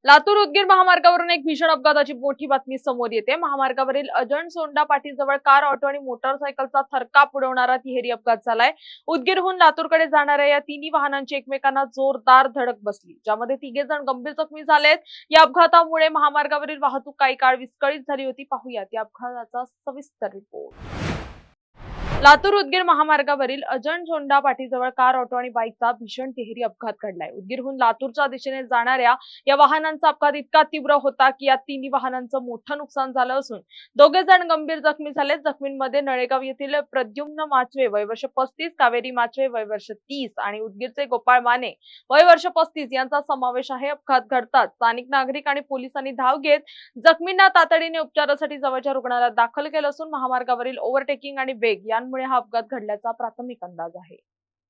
लातूर उदगीर महामार्गावरून एक भीषण अपघाताची मोठी बातमी समोर येते। महामार्गावरील अजण-सोंडा पाटीजवळ कार, ऑटो आणि मोटरसायकलचा थरकाप उडवणारा तिहेरी अपघात झालाय। उदगीरहून लातूरकडे जाणाऱ्या या तिन्ही वाहनांची एकमेकांना जोरदार धडक बसली, ज्यामध्ये तिघे जण गंभीर जखमी झालेत। या अपघातामुळे महामार्गावरील वाहतूक काही काळ विस्कळीत झाली होती। पाहूयात या अपघाताचा सविस्तर रिपोर्ट। लातूर उदगीर महामार्गावरील अजण-सोंडा पाटीजवळ कार, ऑटो आणि बाईकचा भीषण तिहेरी अपघात घडलाय। उदगीरहून लातूरच्या दिशेने जाणाऱ्या या वाहनांचा अपघात इतका तीव्र होता की या तिन्ही वाहनांचं मोठं नुकसान झालं असून दोघे जण गंभीर जखमी झाले। जखमींमध्ये नळेगाव येथील प्रद्युम्न माचवे वय वर्ष 35, कावेरी माचवे वय वर्ष 30 आणि उदगीरचे गोपाळ माने वय वर्ष 35 यांचा समावेश आहे। अपघात घडताच स्थानिक नागरिक आणि पोलिसांनी धाव घेत जखमींना तातडीने उपचारासाठी जवळच्या रुग्णालयात दाखल केलं असून महामार्गावरील ओव्हरटेकिंग आणि वेग यामुळे हा अपघात घडल्याचा प्राथमिक अंदाज आहे।